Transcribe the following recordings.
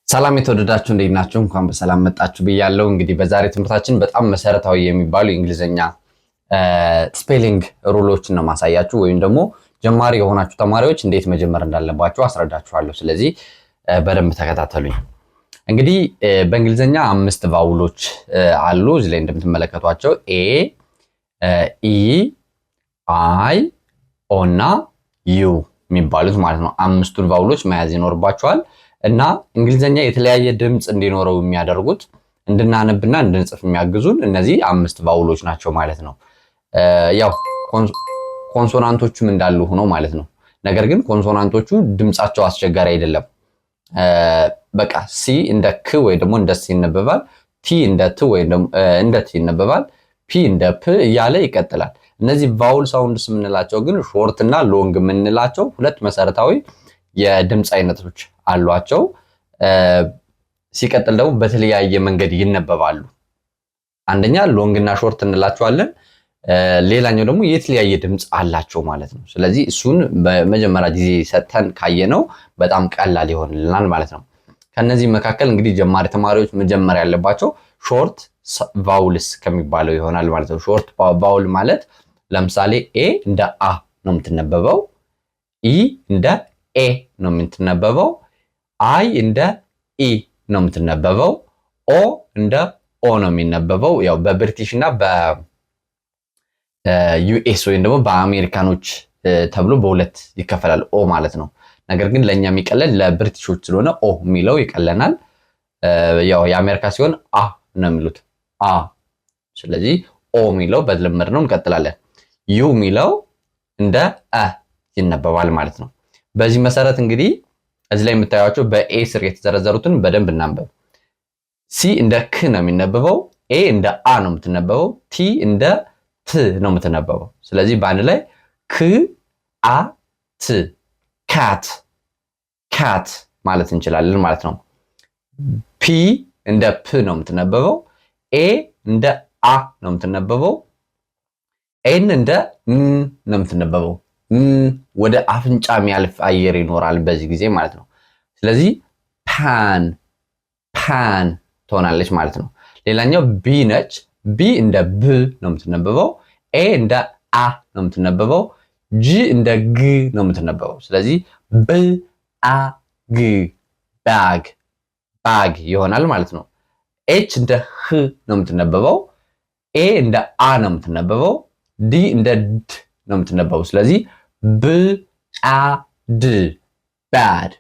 ሰላም የተወደዳችሁ እንዴት ናችሁ? እንኳን በሰላም መጣችሁ ብያለሁ። እንግዲህ በዛሬ ትምህርታችን በጣም መሰረታዊ የሚባሉ የእንግሊዘኛ ስፔሊንግ ሩሎችን ነው ማሳያችሁ፣ ወይም ደግሞ ጀማሪ የሆናችሁ ተማሪዎች እንዴት መጀመር እንዳለባችሁ አስረዳችኋለሁ። ስለዚህ በደንብ ተከታተሉኝ። እንግዲህ በእንግሊዘኛ 5 ቫውሎች አሉ እዚህ ላይ እንደምትመለከቷቸው ኤ፣ ኢ፣ አይ፣ ኦ እና ዩ የሚባሉት ማለት ነው። 5ቱን ቫውሎች መያዝ ይኖርባቸዋል። እና እንግሊዘኛ የተለያየ ድምጽ እንዲኖረው የሚያደርጉት እንድናነብና እንድንጽፍ የሚያግዙን እነዚህ 5 ቫውሎች ናቸው ማለት ነው። ያው ኮንሶናንቶቹም እንዳሉ ሆኖ ማለት ነው። ነገር ግን ኮንሶናንቶቹ ድምጻቸው አስቸጋሪ አይደለም። በቃ ሲ እንደ ክ ወይ ደግሞ እንደ ሲ ይነበባል፣ ቲ እንደ ት ወይ ደግሞ እንደ ቲ ይነበባል፣ ፒ እንደ ፕ እያለ ይቀጥላል። እነዚህ ቫውል ሳውንድስ የምንላቸው ግን ሾርት እና ሎንግ የምንላቸው ሁለት መሰረታዊ የድምጽ አይነቶች አሏቸው። ሲቀጥል ደግሞ በተለያየ መንገድ ይነበባሉ። አንደኛ ሎንግ እና ሾርት እንላቸዋለን። ሌላኛው ደግሞ የተለያየ ድምጽ አላቸው ማለት ነው። ስለዚህ እሱን በመጀመሪያ ጊዜ ሰጥተን ካየነው በጣም ቀላል ይሆንልናል ማለት ነው። ከነዚህ መካከል እንግዲህ ጀማሪ ተማሪዎች መጀመር ያለባቸው ሾርት ቫውልስ ከሚባለው ይሆናል ማለት ነው። ሾርት ቫውል ማለት ለምሳሌ ኤ እንደ አ ነው የምትነበበው፣ ኢ እንደ ኤ ነው የምትነበበው፣ አይ እንደ ኢ ነው የምትነበበው፣ ኦ እንደ ኦ ነው የሚነበበው። ያው በብሪቲሽ እና በዩኤስ ወይም ደግሞ በአሜሪካኖች ተብሎ በሁለት ይከፈላል ኦ ማለት ነው። ነገር ግን ለኛ የሚቀለል ለብሪቲሾች ስለሆነ ኦ የሚለው ይቀለናል። ያው የአሜሪካ ሲሆን አ ነው የሚሉት አ። ስለዚህ ኦ የሚለው በልምድ ነው። እንቀጥላለን። ዩ የሚለው እንደ አ ይነበባል ማለት ነው። በዚህ መሰረት እንግዲህ እዚህ ላይ የምታዩቸው በኤ ስር የተዘረዘሩትን በደንብ እናንበብ። ሲ እንደ ክ ነው የሚነበበው፣ ኤ እንደ አ ነው የምትነበበው፣ ቲ እንደ ት ነው የምትነበበው። ስለዚህ በአንድ ላይ ክ አ ት ካት ካት ማለት እንችላለን ማለት ነው። ፒ እንደ ፕ ነው የምትነበበው፣ ኤ እንደ አ ነው የምትነበበው፣ ኤን እንደ ን ነው የምትነበበው። ወደ አፍንጫ የሚያልፍ አየር ይኖራል በዚህ ጊዜ ማለት ነው። ስለዚህ ፓን ፓን ትሆናለች ማለት ነው። ሌላኛው ቢ ነች። ቢ እንደ ብ ነው የምትነበበው፣ ኤ እንደ አ ነው የምትነበበው፣ ጂ እንደ ግ ነው የምትነበበው። ስለዚህ ብ አ ግ ባግ ባግ ይሆናል ማለት ነው። ኤች እንደ ህ ነው የምትነበበው፣ ኤ እንደ አ ነው የምትነበበው፣ ዲ እንደ ድ ነው የምትነበበው። ስለዚህ ብ አ ድ ባድ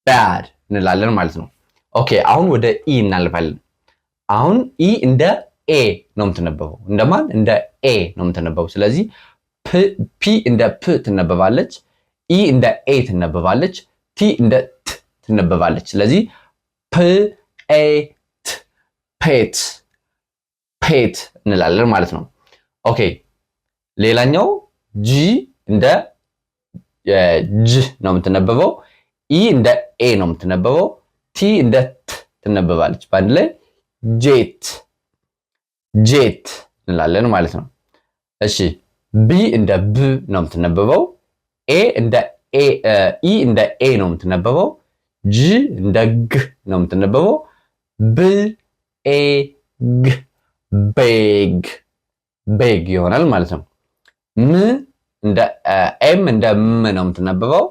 ባድ እንላለን ማለት ነው። ኦኬ አሁን ወደ ኢ እናልፋለን። አሁን ኢ እንደ ኤ ነው የምትነበበው። እንደማን? እንደ ኤ ነው የምትነበበው። ስለዚህ ፒ እንደ ፕ ትነበባለች፣ ኢ እንደ ኤ ትነበባለች፣ ቲ እንደ ት ትነበባለች። ስለዚህ ፕ ኤ ት ፔት ፔት እንላለን ማለት ነው። ኦኬ ሌላኛው ጂ እንደ ጅ ነው የምትነበበው፣ ኢ እንደ ኤ ነው የምትነበበው፣ ቲ እንደ ት ትነበባለች። በአንድ ላይ ጄት ጄት እንላለን ማለት ነው። እሺ ቢ እንደ ብ ነው የምትነበበው፣ ኤ እንደ ኤ ኢ እንደ ኤ ነው የምትነበበው፣ ጂ እንደ ግ ነው የምትነበበው፣ ብ ኤ ግ ቤግ ቤግ ይሆናል ማለት ነው። ም እንደ ኤም እንደ ም ነው የምትነበበው፣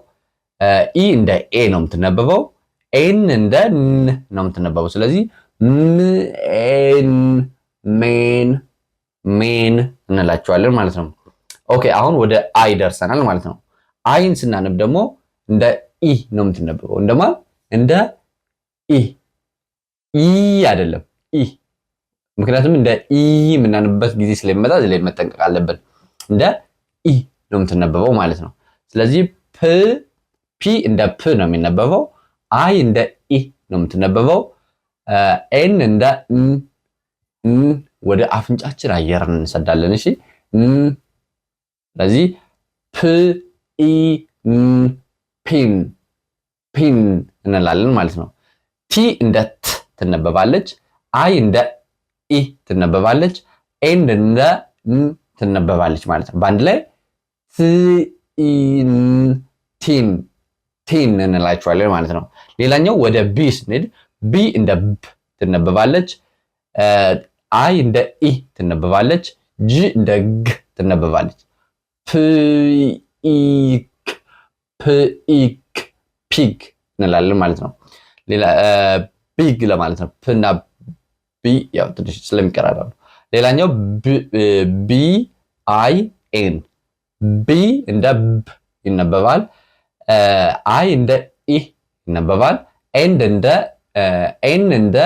ኢ እንደ ኤ ነው የምትነበበው፣ ኤን እንደ ን ነው የምትነበበው። ስለዚህ ሜን ሜን ሜን እንላቸዋለን ማለት ነው። ኦኬ አሁን ወደ አይ ደርሰናል ማለት ነው። አይን ስናነብ ደግሞ እንደ ኢ ነው የምትነበበው። እንደማን? እንደ ኢ ኢ አይደለም ኢ። ምክንያቱም እንደ ኢ የምናነብበት ጊዜ ስለሚመጣ እዚህ ላይ መጠንቀቅ አለብን። እንደ ኢ ነው የምትነበበው ማለት ነው። ስለዚህ ፒ እንደ ፕ ነው የሚነበበው፣ አይ እንደ ኢ ነው የምትነበበው፣ ኤን እንደ ን ወደ አፍንጫችን አየር እንሰዳለን። እሺ ስለዚህ ፕ ኢ ን ፒን ፒን እንላለን ማለት ነው። ቲ እንደ ት ትነበባለች፣ አይ እንደ ኢ ትነበባለች፣ ኤን እንደ ን ትነበባለች ማለት ነው። በአንድ ላይ ቲን ቲን ቲን እንላቸዋለን ማለት ነው። ሌላኛው ወደ ቢ ስንሄድ ቢ እንደ ብ ትነበባለች። አይ እንደ ኢ ትነበባለች። ጂ እንደ ግ ትነበባለች። ፒክ ፒግ እንላለን ማለት ነው። ሌላ ቢግ ለማለት ነው። ፕና ቢ ያው ትንሽ ስለሚቀራረቡ። ሌላኛው ቢ አይ ኤን ቢ እንደ ብ ይነበባል። አይ እንደ ኢ ይነበባል። ኤን እንደ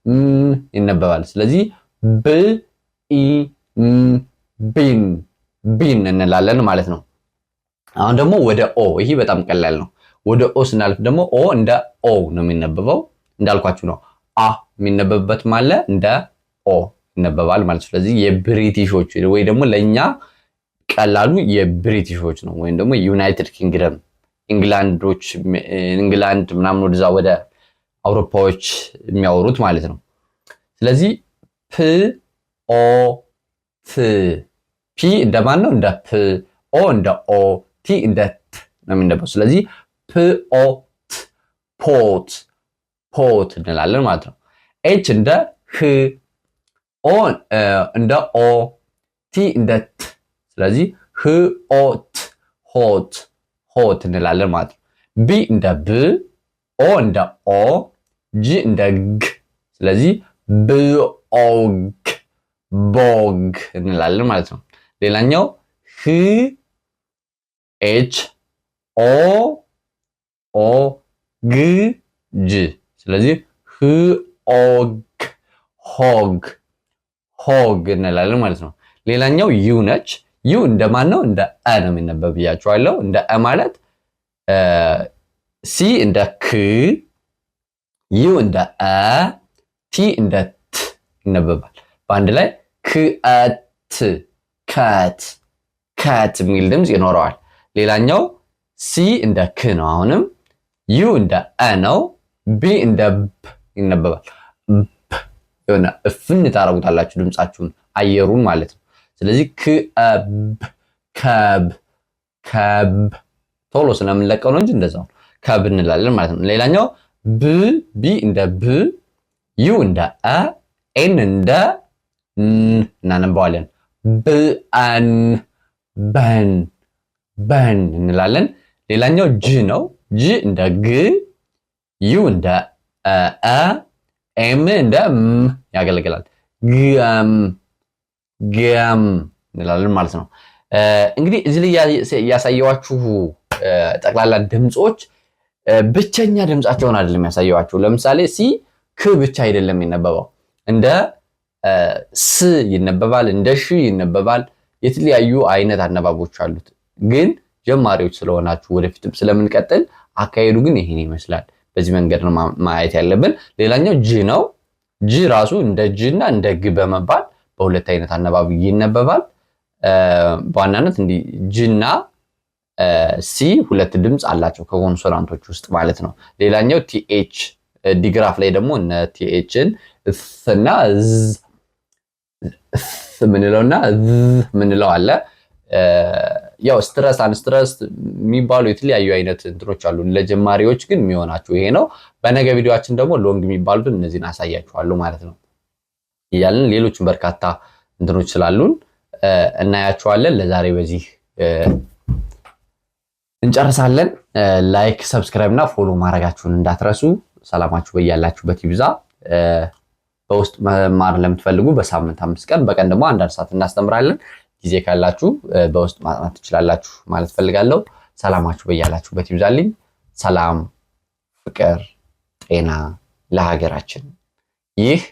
ም ይነበባል። ስለዚህ ብ ኢ ም ቢን እንላለን ማለት ነው። አሁን ደግሞ ወደ ኦ፣ ይሄ በጣም ቀላል ነው። ወደ ኦ ስናልፍ ደግሞ ኦ እንደ ኦ ነው የሚነበበው። እንዳልኳችሁ ነው። አ የሚነበብበት ማለ እንደ ኦ ይነበባል ማለት ነው። ስለዚህ የብሪቲሾች ወይ ደግሞ ለኛ ቀላሉ የብሪቲሾች ነው፣ ወይም ደግሞ ዩናይትድ ኪንግደም ኢንግላንድ ምናምን ወደዛ ወደ አውሮፓዎች የሚያወሩት ማለት ነው። ስለዚህ ፕ ኦ ት ፒ እንደማን ነው? እንደ ፕ፣ ኦ እንደ ኦ፣ ቲ እንደ ት ነው የሚነበበው። ስለዚህ ፕ ኦ ት ፖት እንላለን ማለት ነው። ኤች እንደ ህ፣ ኦ እንደ ኦ፣ ቲ እንደ ት። ስለዚህ ህ ኦ ት ሆት እንላለን ማለት ነው። ቢ እንደ ብ፣ ኦ እንደ ኦ፣ ጂ እንደ ግ። ስለዚህ ብኦግ ቦግ እንላለን ማለት ነው። ሌላኛው ህ ኤች ኦ ግ ጅ። ስለዚህ ህ ኦግ ሆግ እንላለን ማለት ነው። ሌላኛው ዩ ነች። ዩ እንደማን ነው? እንደ አ ነው የሚነበብ ብያችኋለሁ። እንደ አ ማለት ሲ እንደ ክ፣ ዩ እንደ አ፣ ቲ እንደ ት ይነበባል። በአንድ ላይ ከት የሚል ድምፅ ይኖረዋል። ሌላኛው ሲ እንደ ክ ነው። አሁንም ዩ እንደ አ ነው። ቢ እንደ ብ ይነበባል። የሆነ እፍን ታረጉታላችሁ ድምፃችሁን፣ አየሩን ማለት ነው። ስለዚህ ከብ ቶሎ ስለምንለቀው ነው እንጂ እንደዛው ከብ እንላለን ማለት ነው። ሌላኛው ቢ እንደ ብ፣ ዩ እንደ አ፣ ኤን እንደ ን እናነባዋለን። በን እንላለን። ሌላኛው ጅ ነው። ጅ እንደ ግ፣ ዩ እንደ አ፣ ኤም እንደ ም ያገለግላል። ገም እንላለን ማለት ነው። እንግዲህ እዚህ ላይ ያሳየዋችሁ ጠቅላላ ድምጾች ብቸኛ ድምጻቸውን አይደለም ያሳየዋችሁ። ለምሳሌ ሲ ክ ብቻ አይደለም የሚነበበው፣ እንደ ስ ይነበባል፣ እንደ ሽ ይነበባል። የተለያዩ አይነት አነባቦች አሉት። ግን ጀማሪዎች ስለሆናችሁ ወደፊትም ስለምንቀጥል አካሄዱ ግን ይሄን ይመስላል። በዚህ መንገድ ነው ማየት ያለብን። ሌላኛው ጅ ነው። ጅ ራሱ እንደ ጅ እና እንደ ግ በመባል በሁለት አይነት አነባብ ይነበባል። በዋናነት እንዲህ ጅና ሲ ሁለት ድምፅ አላቸው ከኮንሶናንቶች ውስጥ ማለት ነው። ሌላኛው ቲኤች ዲግራፍ ላይ ደግሞ እነ ቲኤችን እና ዝ ምንለውና ዝ ምንለው አለ። ያው ስትረስ አንስትረስ የሚባሉ የተለያዩ አይነት እንትኖች አሉ። ለጀማሪዎች ግን የሚሆናችሁ ይሄ ነው። በነገ ቪዲዮአችን ደግሞ ሎንግ የሚባሉትን እነዚህን አሳያችኋለሁ ማለት ነው። እያልን ሌሎችን በርካታ እንትኖች ስላሉን እናያችኋለን። ለዛሬ በዚህ እንጨርሳለን። ላይክ፣ ሰብስክራይብ እና ፎሎ ማድረጋችሁን እንዳትረሱ። ሰላማችሁ በያላችሁበት ይብዛ። በውስጥ መማር ለምትፈልጉ በሳምንት 5 ቀን በቀን ደግሞ 1 ሰዓት እናስተምራለን። ጊዜ ካላችሁ በውስጥ ማጥናት ትችላላችሁ ማለት ፈልጋለሁ። ሰላማችሁ በያላችሁበት ይብዛልኝ። ሰላም፣ ፍቅር፣ ጤና ለሀገራችን። ይህ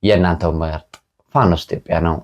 የእናንተው ምርጥ ፋኖስ ኢትዮጵያ ነው።